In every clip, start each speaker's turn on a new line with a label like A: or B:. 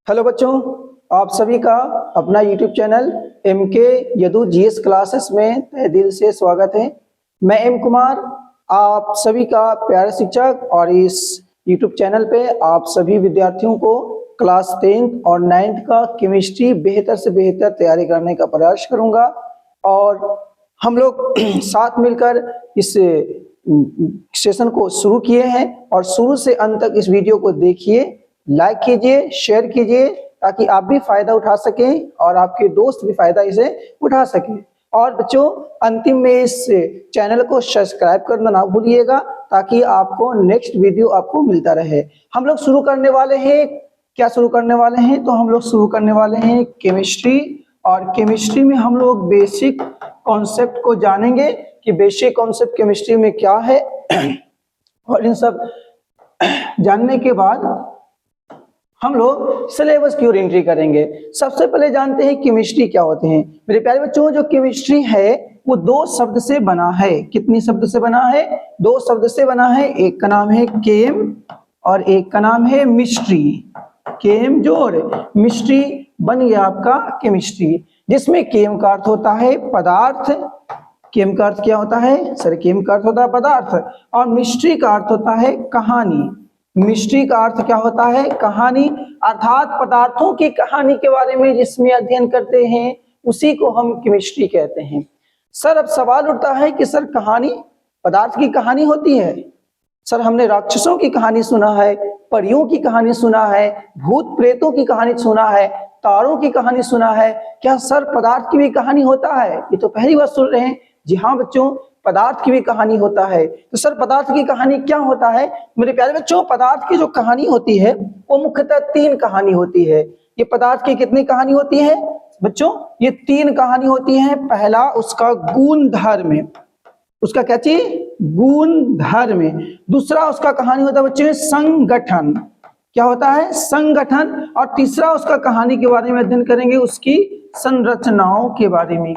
A: Hello बच्चों, आप सभी का अपना YouTube channel MK Yadu GS classes में तहे दिल से स्वागत है। मैं एम कुमार, आप सभी का प्यारा शिक्षक, और इस यूट्यूब चैनल पे आप सभी विद्यार्थियों को क्लास 10th और 9th का केमिस्ट्री बेहतर से बेहतर तैयारी करने का प्रयास करूंगा। और हम लोग साथ मिलकर इस सेशन को शुरू किए हैं और शुरू से अंत तक इस वीडियो को देखिए, लाइक कीजिए, शेयर कीजिए, ताकि आप भी फायदा उठा सकें और आपके दोस्त भी फायदा इसे उठा सकें। और बच्चों, अंतिम में इस चैनल को सब्सक्राइब करना ना भूलिएगा, ताकि आपको नेक्स्ट वीडियो आपको मिलता रहे। हम लोग शुरू करने वाले हैं, क्या शुरू करने वाले हैं? तो हम लोग शुरू करने वाले हैं केमिस्ट्री। और केमिस्ट्री में हम लोग बेसिक कॉन्सेप्ट को जानेंगे कि बेसिक कॉन्सेप्ट केमिस्ट्री में क्या है। और इन सब जानने के बाद हम लोग सिलेबस की ओर एंट्री करेंगे। सबसे पहले जानते हैं केमिस्ट्री क्या होते हैं। मेरे प्यारे बच्चों, जो केमिस्ट्री है वो दो शब्द से बना है। कितनी शब्द से बना है? दो शब्द से बना है। एक का नाम है केम और एक का नाम है मिस्ट्री। केम जोड़ मिस्ट्री बन गया आपका केमिस्ट्री, जिसमें केम का अर्थ होता है पदार्थ। केम का अर्थ क्या होता है सर? केम का अर्थ होता है पदार्थ, और मिस्ट्री का अर्थ होता है कहानी। मिस्ट्री का अर्थ क्या होता है? कहानी, अर्थात पदार्थों की कहानी के बारे में जिसमें अध्ययन करते हैं उसी को हम केमिस्ट्री कहते हैं। सर, अब सवाल उठता है कि सर कहानी, पदार्थ की कहानी होती है? सर, हमने राक्षसों की कहानी सुना है, परियों की कहानी सुना है, भूत प्रेतों की कहानी सुना है, तारों की कहानी सुना है, क्या सर पदार्थ की भी कहानी होता है? ये तो पहली बार सुन रहे हैं। जी हाँ बच्चों, पदार्थ की भी कहानी होता है। तो सर पदार्थ की कहानी क्या होता है? मेरे प्यारे बच्चों, पदार्थ की जो कहानी होती है वो मुख्यतः तीन कहानी होती है। ये पदार्थ की कितनी कहानी होती है बच्चों? ये तीन कहानी होती है। पहला उसका गुण धर्म, उसका क्या चीज? गुण धर्म। दूसरा उसका कहानी होता है बच्चों संगठन। क्या होता है? संगठन। और तीसरा उसका कहानी के बारे में अध्ययन करेंगे, उसकी संरचनाओं के बारे में।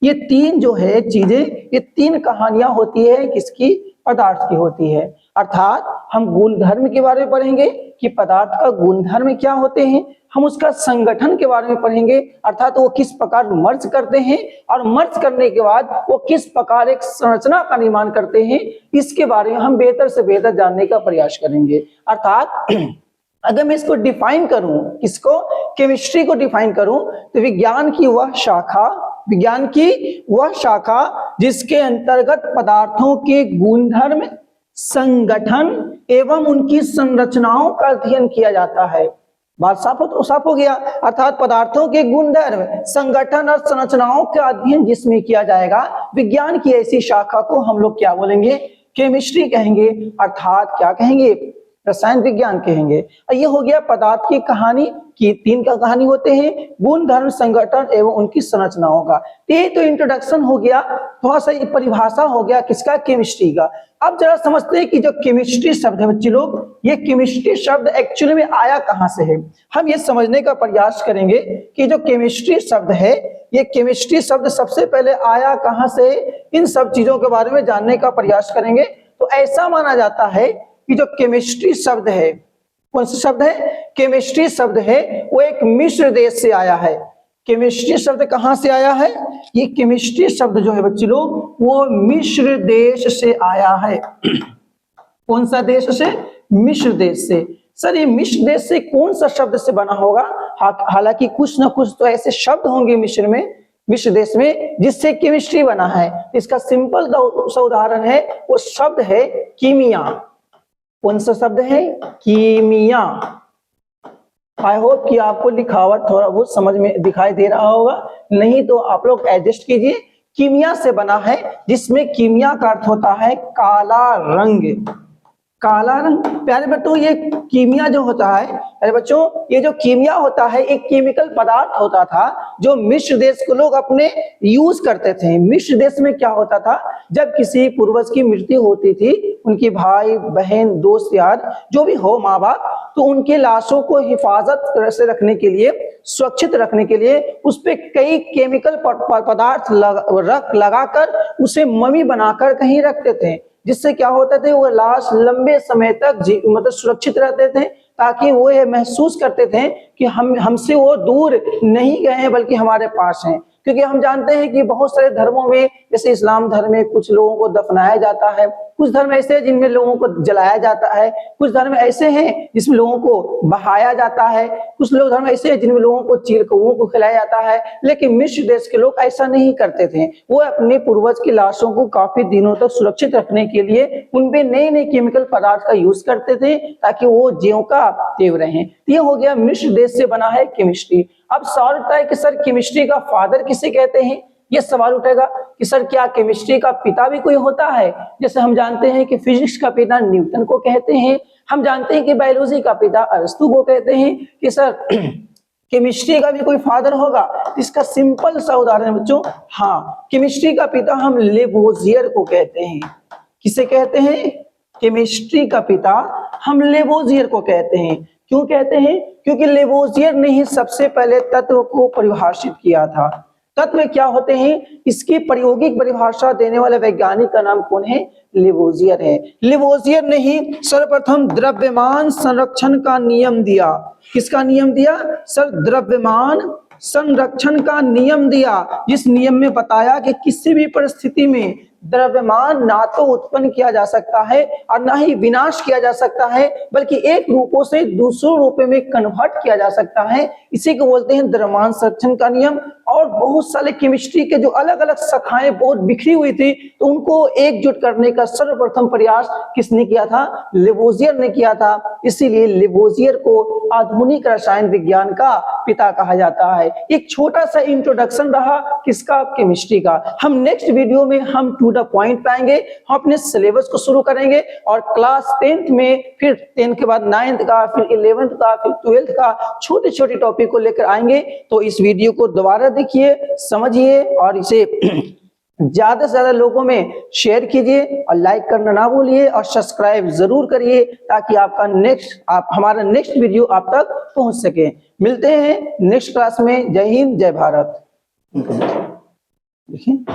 A: ये तीन जो है चीजें, ये तीन कहानियां होती है किसकी? पदार्थ की होती है। अर्थात हम गुण धर्म के बारे में पढ़ेंगे कि पदार्थ का गुण धर्म क्या होते हैं। हम उसका संगठन के बारे में पढ़ेंगे, अर्थात वो किस प्रकार मर्ज करते हैं, और मर्ज करने के बाद वो किस प्रकार एक संरचना का निर्माण करते हैं, इसके बारे में हम बेहतर से बेहतर जानने का प्रयास करेंगे। अर्थात अगर मैं इसको डिफाइन करूं, किसको? केमिस्ट्री को डिफाइन करूं, तो विज्ञान की वह शाखा जिसके अंतर्गत पदार्थों के गुणधर्म, संगठन एवं उनकी संरचनाओं का अध्ययन किया जाता है। बात साफ हो गया। अर्थात पदार्थों के गुणधर्म, संगठन और संरचनाओं का अध्ययन जिसमें किया जाएगा, विज्ञान की ऐसी शाखा को हम लोग क्या बोलेंगे? केमिस्ट्री कहेंगे। अर्थात क्या कहेंगे? रसायन विज्ञान कहेंगे। ये हो गया पदार्थ की कहानी की तीन का कहानी होते हैं, गुण धर्म, संगठन एवं उनकी संरचनाओं का। ये तो इंट्रोडक्शन हो गया, थोड़ा सा परिभाषा हो गया किसका? केमिस्ट्री का। अब जरा समझते हैं कि जो केमिस्ट्री शब्द है बच्चे लोग, ये केमिस्ट्री शब्द एक्चुअली में आया कहां से है। हम ये समझने का प्रयास करेंगे कि जो केमिस्ट्री शब्द है, ये केमिस्ट्री शब्द सबसे पहले आया कहां से, इन सब चीजों के बारे में जानने का प्रयास करेंगे। तो ऐसा माना जाता है कि जो केमिस्ट्री शब्द है, कौन सा शब्द है? केमिस्ट्री शब्द है वो एक मिस्र देश से आया है। केमिस्ट्री शब्द कहां से आया है? ये केमिस्ट्री शब्द जो है बच्चे लोग, वो मिस्र देश से आया है। कौन सा देश से? मिस्र देश से। सर, ये मिस्र देश से कौन सा शब्द से बना होगा? हालांकि कुछ ना कुछ तो ऐसे शब्द होंगे मिस्र देश में जिससे केमिस्ट्री बना है। इसका सिंपल सा उदाहरण है, वो शब्द है कीमिया। कौन सा शब्द है? कीमिया। आई होप कि आपको लिखावट थोड़ा बहुत समझ में दिखाई दे रहा होगा, नहीं तो आप लोग एडजस्ट कीजिए। कीमिया से बना है, जिसमें कीमिया का अर्थ होता है काला रंग। काला रंग। प्यारे बच्चों, ये कीमिया जो होता है, प्यारे बच्चों, ये जो कीमिया होता है एक केमिकल पदार्थ होता था जो मिस्र देश के लोग अपने यूज करते थे। मिस्र देश में क्या होता था, जब किसी पूर्वज की मृत्यु होती थी, उनकी भाई बहन दोस्त यार जो भी हो, माँ बाप, तो उनके लाशों को हिफाजत से रखने के लिए, सुरक्षित रखने के लिए उस पे कई केमिकल पदार्थ लगाकर उसे मम्मी बनाकर कहीं रखते थे, जिससे क्या होता थे वो लाश लंबे समय तक मतलब सुरक्षित रहते थे, ताकि वो ये महसूस करते थे कि हमसे वो दूर नहीं गए हैं बल्कि हमारे पास हैं। क्योंकि हम जानते हैं कि बहुत सारे धर्मों में, जैसे इस्लाम धर्म में कुछ लोगों को दफनाया जाता है, कुछ धर्म ऐसे हैं जिनमें लोगों को जलाया जाता है, कुछ धर्म ऐसे हैं जिसमें लोगों को बहाया जाता है, कुछ लोग धर्म ऐसे हैं जिनमें लोगों को चीर कौओं को खिलाया जाता है। लेकिन मिस्र देश के लोग ऐसा नहीं करते थे। वो अपने पूर्वज की लाशों को काफी दिनों तक सुरक्षित रखने के लिए उनपे नए नए केमिकल पदार्थ का यूज करते थे ताकि वो ज्यों का त्यों रहें। ये हो गया मिस्र देश से बना है केमिस्ट्री। अब सवाल उठता है कि सर केमिस्ट्री का फादर किसे कहते हैं? ये सवाल उठेगा कि सर क्या केमिस्ट्री का पिता भी कोई होता है? जैसे हम जानते हैं कि फिजिक्स का पिता न्यूटन को कहते हैं, हम जानते हैं कि बायोलॉजी का पिता अरस्तु को कहते हैं, कि सर केमिस्ट्री का भी कोई फादर होगा? इसका सिंपल सा उदाहरण है बच्चों, हाँ, केमिस्ट्री का पिता हम लेवोजियर को कहते हैं। किसे कहते हैं? केमिस्ट्री का पिता हम लेवोजियर को कहते हैं। क्यों कहते हैं? क्योंकि लेवोजियर ने ही सबसे पहले तत्व को परिभाषित किया था। तत्व क्या होते हैं, इसकी प्रायोगिक परिभाषा देने वाले वैज्ञानिक का नाम कौन है? लेवोजियर है। लेवोजियर ने ही सर्वप्रथम द्रव्यमान संरक्षण का नियम दिया। किसका नियम दिया? सर द्रव्यमान संरक्षण का नियम दिया, जिस नियम में बताया कि किसी भी परिस्थिति में द्रव्यमान ना तो उत्पन्न किया जा सकता है और ना ही विनाश किया जा सकता है, बल्कि एक रूपों से दूसरे रूपों में कन्वर्ट किया जा सकता है। इसी को बोलते हैं द्रव्यमान संरक्षण का नियम। और बहुत सारे केमिस्ट्री के जो अलग अलग शाखाएं बहुत बिखरी हुई थी, तो उनको एकजुट करने का सर्वप्रथम प्रयास किसने किया था? लेवोजियर ने किया था। इसीलिए लेवोजियर को आधुनिक रसायन विज्ञान का पिता कहा जाता है। एक छोटा सा इंट्रोडक्शन रहा किसका? केमिस्ट्री का। हम नेक्स्ट वीडियो में हम टू द पॉइंट पाएंगे, हम अपने सिलेबस को शुरू करेंगे और क्लास 10th में, फिर 10th के बाद 9th का, फिर 11th का, फिर 12th का छोटे छोटे टॉपिक को लेकर आएंगे। तो इस वीडियो को दोबारा देखिए, समझिए और इसे ज्यादा से ज्यादा लोगों में शेयर कीजिए और लाइक करना ना भूलिए और सब्सक्राइब जरूर करिए, ताकि हमारा नेक्स्ट वीडियो आप तक पहुंच सके। मिलते हैं नेक्स्ट क्लास में। जय हिंद, जय भारत। देखिए।